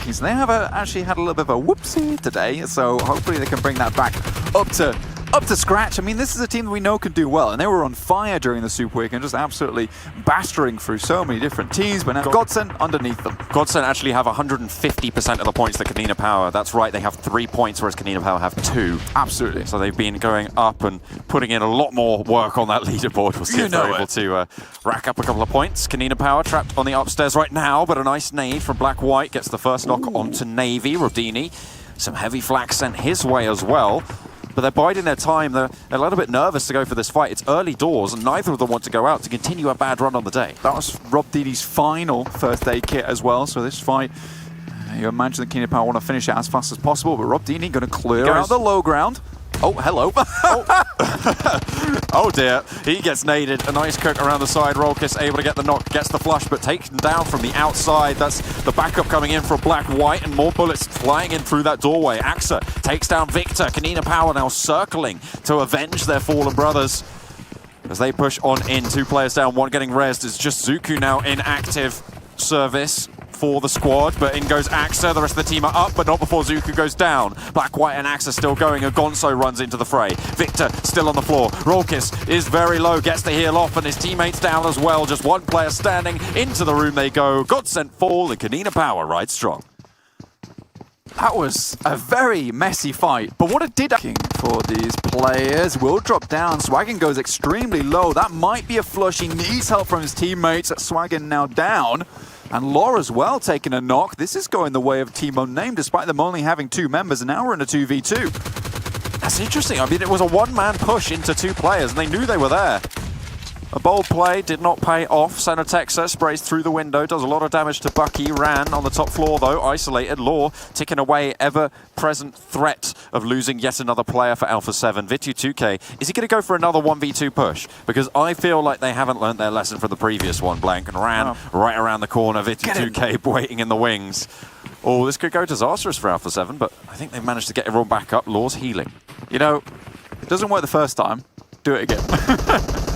rankings. They have actually had a little bit of a whoopsie today, so hopefully they can bring that back up to scratch. I mean, this is a team that we know can do well, and they were on fire during the Super Week and just absolutely battering through so many different teams, but now Godsend underneath them. Godsend actually have 150% of the points that Canina Power. That's right, they have 3 points, whereas Canina Power have 2. Absolutely. So they've been going up and putting in a lot more work on that leaderboard. We'll see if they're able to rack up a couple of points. Canina Power trapped on the upstairs right now, but a nice nade from Black-White gets the first knock onto Navy. Rodini, some heavy flak sent his way as well. But they're biding their time. They're a little bit nervous to go for this fight. It's early doors, and neither of them want to go out to continue a bad run on the day. That was Rob Dini's final first aid kit as well, so this fight, you imagine the Canina Power want to finish it as fast as possible, but Rob Dini going to clear out the low ground. Oh, hello. Oh dear, he gets naded. A nice cook around the side. Rolkis able to get the knock, gets the flush, but taken down from the outside. That's the backup coming in for Black-White, and more bullets flying in through that doorway. Axa takes down Victor. Canina Power now circling to avenge their fallen brothers as they push on in. 2 players down, 1 getting rezzed. It's just Zuku now in active service for the squad, but in goes Axa. The rest of the team are up, but not before Zuku goes down. Black-White and Axa still going, and Gonzo runs into the fray. Victor still on the floor. Rolkis is very low, gets the heal off, and his teammates down as well. Just 1 player standing. Into the room they go. Godsend fall, and Canina Power ride strong. That was a very messy fight, but what it did for these players will drop down. Swaggin goes extremely low. That might be a flush. He needs help from his teammates. Swaggin now down. And Law as well taking a knock. This is going the way of Team Unnamed, despite them only having 2 members, and now we're in a 2v2. That's interesting. I mean, it was a 1-man push into 2 players, and they knew they were there. A bold play did not pay off. Center Texas sprays through the window, does a lot of damage to Bucky. Ran on the top floor though, isolated. Law ticking away, ever-present threat of losing yet another player for Alpha 7. Vitu2K, is he going to go for another 1v2 push? Because I feel like they haven't learned their lesson from the previous one, Blank, and ran right around the corner. Vitu2K waiting in the wings. Oh, this could go disastrous for Alpha 7, but I think they've managed to get everyone back up. Law's healing. You know, it doesn't work the first time. Do it again.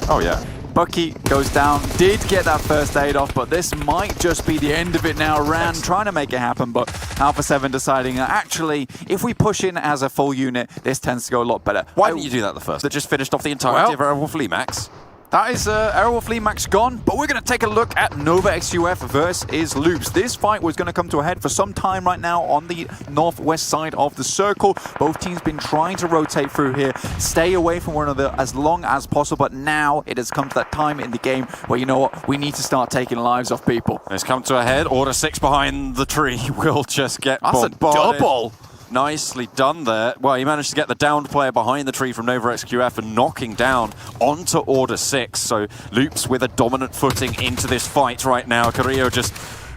Oh yeah. Bucky goes down, did get that first aid off, but this might just be the end of it now. Ran trying to make it happen, but Alpha 7 deciding actually, if we push in as a full unit, this tends to go a lot better. Why didn't you do that the first? That just finished off the entirety of Airwolf Limax. That is Airwolf Limax gone, but we're going to take a look at Nova XUF versus Loops. This fight was going to come to a head for some time right now on the northwest side of the circle. Both teams been trying to rotate through here, stay away from one another as long as possible, but now it has come to that time in the game where, you know what, we need to start taking lives off people. It's come to a head. Order 6 behind the tree will just get bombarded. That's a double! Nicely done there. Well, he managed to get the downed player behind the tree from Nova XQF and knocking down onto Order 6. So Loops with a dominant footing into this fight right now. Carrillo just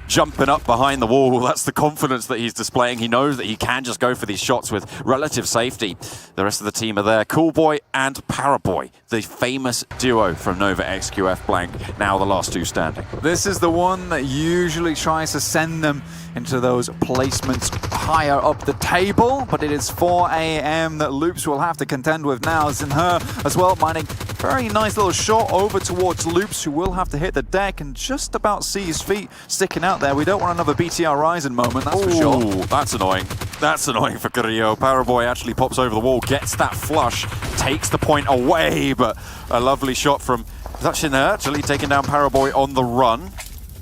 jumping up behind the wall. That's the confidence that he's displaying. He knows that he can just go for these shots with relative safety. The rest of the team are there. Coolboy and Paraboy, the famous duo from Nova XQF Blank, now the last 2 standing. This is the one that usually tries to send them into those placements higher up the table, but it is 4 AM that Loops will have to contend with now. Zinher as well, mining very nice little shot over towards Loops, who will have to hit the deck and just about see his feet sticking out there. We don't want another BTR Ryzen moment, that's for sure. That's annoying. That's annoying for Carrillo. Paraboy actually pops over the wall, gets that flush, takes the point away, but a lovely shot from Zachinher, actually taking down Paraboy on the run.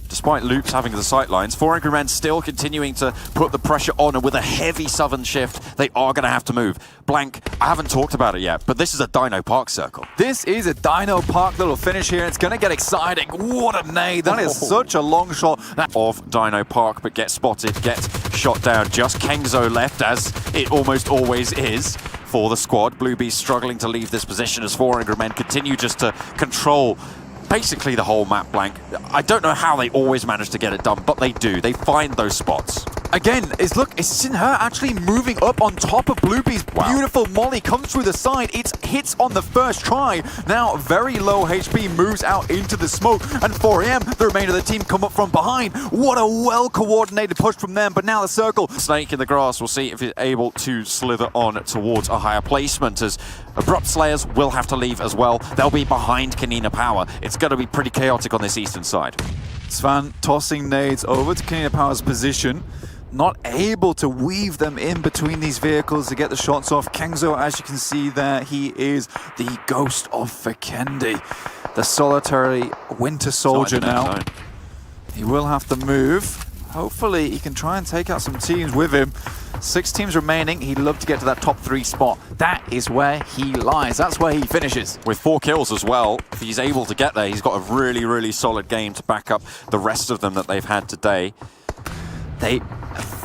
Despite Loops having the sightlines, 4 Angry Men still continuing to put the pressure on, and with a heavy southern shift, they are going to have to move. Blank, I haven't talked about it yet, but this is a Dino Park circle. This is a Dino Park little finish here. It's going to get exciting. What a nade. That is such a long shot. Of Dino Park, but gets spotted, gets shot down. Just Kengzo left, as it almost always is for the squad. Blue Bees struggling to leave this position as 4 Angry Men continue just to control basically the whole map, Blank. I don't know how they always manage to get it done, but they do. They find those spots. Again, it's Sinher actually moving up on top of Bluebee's beautiful molly, comes through the side. It hits on the first try. Now, very low HP, moves out into the smoke. And 4AM, the remainder of the team come up from behind. What a well-coordinated push from them, but now the circle. Snake in the grass, we'll see if he's able to slither on towards a higher placement, as Abrupt Slayers will have to leave as well. They'll be behind Canina Power. It's going to be pretty chaotic on this eastern side. Svan tossing nades over to Canina Power's position. not able to weave them in between these vehicles to get the shots off. Kengzo, as you can see there, he is the ghost of Vikendi, the solitary winter soldier now. He will have to move. Hopefully he can try and take out some teams with him. 6 teams remaining. He'd love to get to that top 3 spot. That is where he lies. That's where he finishes. With 4 kills as well, if he's able to get there, he's got a really, really solid game to back up the rest of them that they've had today. They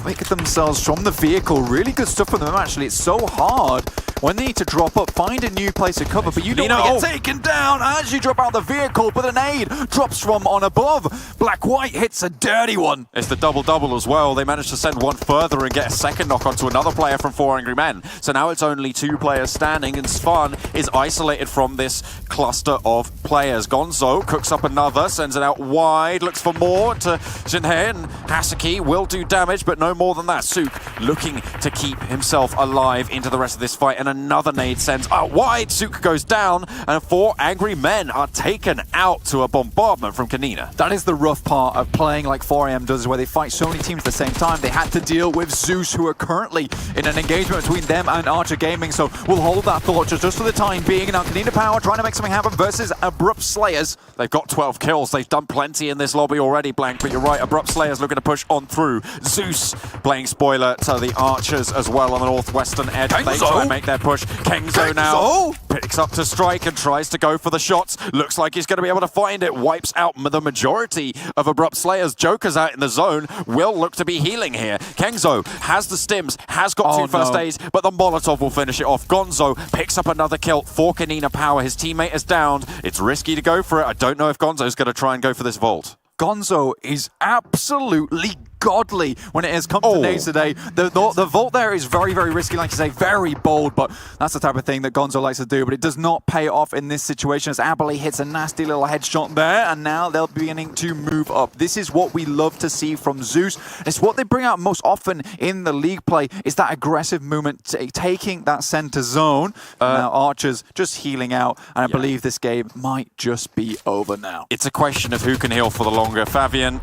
pick themselves from the vehicle. Really good stuff from them, actually. It's so hard when they need to drop up, find a new place of cover, but you don't want to get taken down as you drop out the vehicle, but an aid drops from on above. Black-White hits a dirty one. It's the double-double as well. They managed to send one further and get a second knock onto another player from 4 Angry Men. So now it's only 2 players standing, and Svan is isolated from this cluster of players. Gonzo cooks up another, sends it out wide, looks for more to Jinhei, and Hasaki will do damage, but no more than that. Suk looking to keep himself alive into the rest of this fight, and another nade sends out wide. Suk goes down, and 4 Angry Men are taken out to a bombardment from Kanina. That is the rough part of playing like 4AM does, where they fight so many teams at the same time. They had to deal with Zeus, who are currently in an engagement between them and Archer Gaming, so we'll hold that thought just for the time being. Now Kanina Power trying to make something happen versus Abrupt Slayers. They've got 12 kills. They've done plenty in this lobby already, Blank, but you're right, Abrupt Slayers looking to push on through. Zeus playing spoiler to the Archers as well on the northwestern edge. Kengzo. They try and make their push. Kengzo now picks up to strike and tries to go for the shots. Looks like he's going to be able to find it. Wipes out the majority of Abrupt Slayers. Joker's out in the zone. Will look to be healing here. Kengzo has the stims, has got 2 first aids, but the Molotov will finish it off. Gonzo picks up another kill for Kanina Power. His teammate is downed. It's risky to go for it. I don't know if Gonzo's going to try and go for this vault. Gonzo is absolutely godly when it has come to nades today. The vault there is very, very risky, like you say, very bold, but that's the type of thing that Gonzo likes to do, but it does not pay off in this situation as Aberley hits a nasty little headshot there, and now they'll be beginning to move up. This is what we love to see from Zeus. It's what they bring out most often in the league play, is that aggressive movement, taking that center zone. Now Archer's just healing out, and I believe this game might just be over now. It's a question of who can heal for the longer. Fabian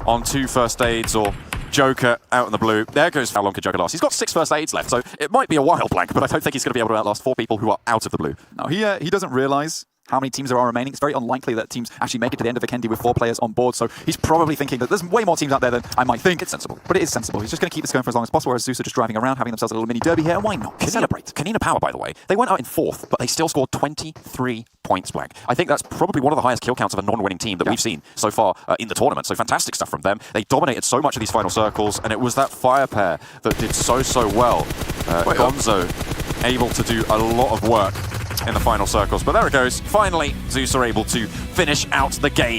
on 2 first aids, or Joker out in the blue. There goes how long could Joker last. He's got 6 first aids left, so it might be a while, Blank, but I don't think he's going to be able to outlast 4 people who are out of the blue. No, he doesn't realize how many teams there are remaining. It's very unlikely that teams actually make it to the end of Vikendi with 4 players on board, so he's probably thinking that there's way more teams out there than I might think. It's sensible, but it is sensible. He's just going to keep this going for as long as possible, whereas Zeus are just driving around, having themselves a little mini derby here, and why not? Celebrate. Kanina Power, by the way, they went out in 4th, but they still scored 23 points, Blank. I think that's probably one of the highest kill counts of a non-winning team that we've seen so far in the tournament, so fantastic stuff from them. They dominated so much of these final circles, and it was that fire pair that did so well. Gonzo able to do a lot of work in the final circles, but there it goes. Finally, Zeus are able to finish out the game.